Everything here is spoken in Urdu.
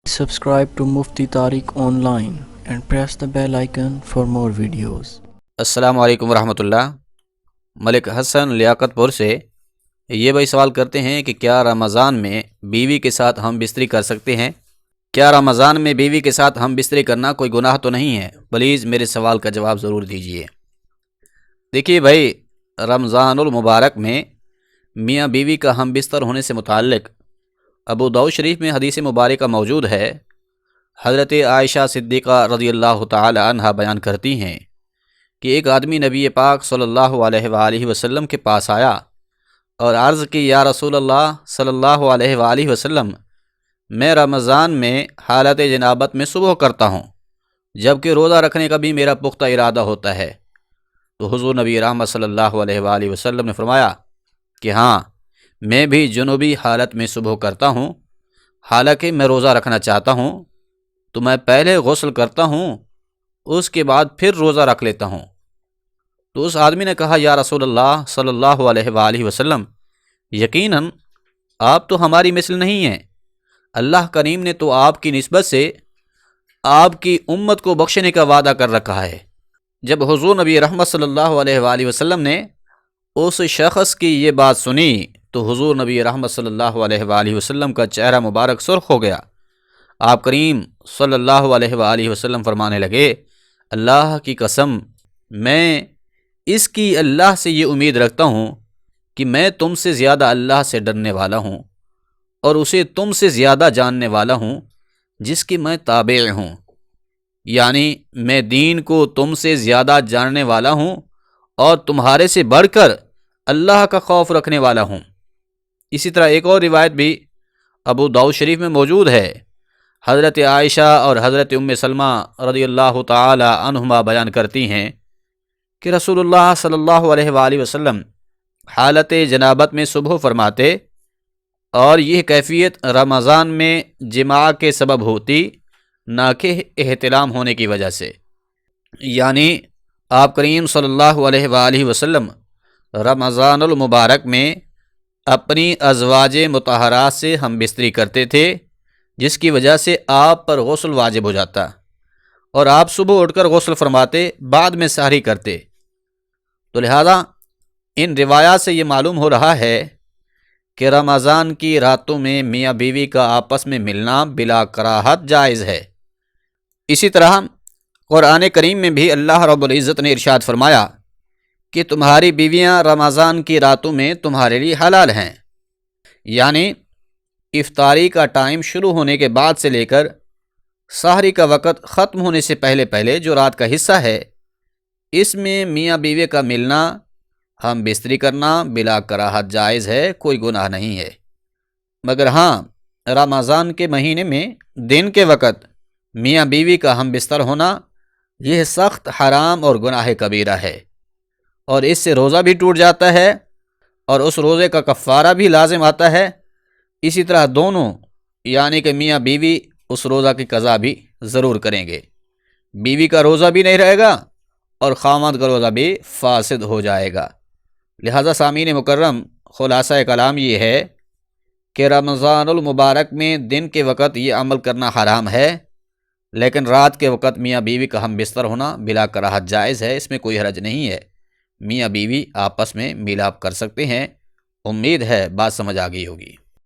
Subscribe to Mufti Tariq Online and press the bell icon for more videos. السلام علیکم ورحمۃ اللہ۔ ملک حسن لیاقت پور سے یہ بھائی سوال کرتے ہیں کہ کیا رمضان میں بیوی کے ساتھ ہم بستری کر سکتے ہیں؟ کیا رمضان میں بیوی کے ساتھ ہم بستری کرنا کوئی گناہ تو نہیں ہے؟ پلیز میرے سوال کا جواب ضرور دیجیے۔ دیکھیے بھائی، رمضان المبارک میں میاں بیوی کا ہم بستر ہونے سے متعلق ابو داؤد شریف میں حدیث مبارکہ موجود ہے۔ حضرت عائشہ صدیقہ رضی اللہ تعالی عنہا بیان کرتی ہیں کہ ایک آدمی نبی پاک صلی اللہ علیہ وآلہ وسلم کے پاس آیا اور عرض کی، یا رسول اللہ صلی اللہ علیہ وآلہ وسلم، میں رمضان میں حالت جنابت میں صبح کرتا ہوں، جبکہ روزہ رکھنے کا بھی میرا پختہ ارادہ ہوتا ہے۔ تو حضور نبی رحمت صلی اللہ علیہ وآلہ وسلم نے فرمایا کہ ہاں، میں بھی جنوبی حالت میں صبح کرتا ہوں، حالانکہ میں روزہ رکھنا چاہتا ہوں تو میں پہلے غسل کرتا ہوں، اس کے بعد پھر روزہ رکھ لیتا ہوں۔ تو اس آدمی نے کہا، یا رسول اللہ صلی اللہ علیہ وآلہ وسلم، یقیناً آپ تو ہماری مثل نہیں ہیں، اللہ کریم نے تو آپ کی نسبت سے آپ کی امت کو بخشنے کا وعدہ کر رکھا ہے۔ جب حضور نبی رحمت صلی اللہ علیہ وآلہ وسلم نے اس شخص کی یہ بات سنی تو حضور نبی رحمت صلی اللہ علیہ وآلہ وسلم کا چہرہ مبارک سرخ ہو گیا۔ آپ کریم صلی اللہ علیہ وآلہ وسلم فرمانے لگے، اللہ کی قسم، میں اس کی اللہ سے یہ امید رکھتا ہوں کہ میں تم سے زیادہ اللہ سے ڈرنے والا ہوں اور اسے تم سے زیادہ جاننے والا ہوں جس کی میں تابع ہوں، یعنی میں دین کو تم سے زیادہ جاننے والا ہوں اور تمہارے سے بڑھ کر اللہ کا خوف رکھنے والا ہوں۔ اسی طرح ایک اور روایت بھی ابو داؤد شریف میں موجود ہے۔ حضرت عائشہ اور حضرت ام سلمہ رضی اللہ تعالی عنہما بیان کرتی ہیں کہ رسول اللہ صلی اللہ علیہ وآلہ وسلم حالت جنابت میں صبح فرماتے، اور یہ کیفیت رمضان میں جماع کے سبب ہوتی، نہ کہ احتلام ہونے کی وجہ سے، یعنی آپ کریم صلی اللہ علیہ وآلہ وسلم رمضان المبارک میں اپنی ازواج مطہرات سے ہم بستری کرتے تھے، جس کی وجہ سے آپ پر غسل واجب ہو جاتا، اور آپ صبح اٹھ کر غسل فرماتے، بعد میں سحری کرتے۔ تو لہذا ان روایات سے یہ معلوم ہو رہا ہے کہ رمضان کی راتوں میں میاں بیوی کا آپس میں ملنا بلا کراہت جائز ہے۔ اسی طرح قرآن کریم میں بھی اللہ رب العزت نے ارشاد فرمایا کہ تمہاری بیویاں رمضان کی راتوں میں تمہارے لیے حلال ہیں، یعنی افطاری کا ٹائم شروع ہونے کے بعد سے لے کر سحری کا وقت ختم ہونے سے پہلے پہلے جو رات کا حصہ ہے، اس میں میاں بیوی کا ملنا، ہم بستری کرنا بلا کراہت جائز ہے، کوئی گناہ نہیں ہے۔ مگر ہاں، رمضان کے مہینے میں دن کے وقت میاں بیوی کا ہم بستر ہونا یہ سخت حرام اور گناہ کبیرہ ہے، اور اس سے روزہ بھی ٹوٹ جاتا ہے اور اس روزے کا کفارہ بھی لازم آتا ہے۔ اسی طرح دونوں، یعنی کہ میاں بیوی، اس روزہ کی قضا بھی ضرور کریں گے۔ بیوی کا روزہ بھی نہیں رہے گا اور خاوند کا روزہ بھی فاسد ہو جائے گا۔ لہذا سامعین مکرم، خلاصہ کلام یہ ہے کہ رمضان المبارک میں دن کے وقت یہ عمل کرنا حرام ہے، لیکن رات کے وقت میاں بیوی کا ہم بستر ہونا بلا کراہت جائز ہے، اس میں کوئی حرج نہیں ہے۔ میاں بیوی آپس میں میلاب کر سکتے ہیں۔ امید ہے بات سمجھ آ گئی ہوگی۔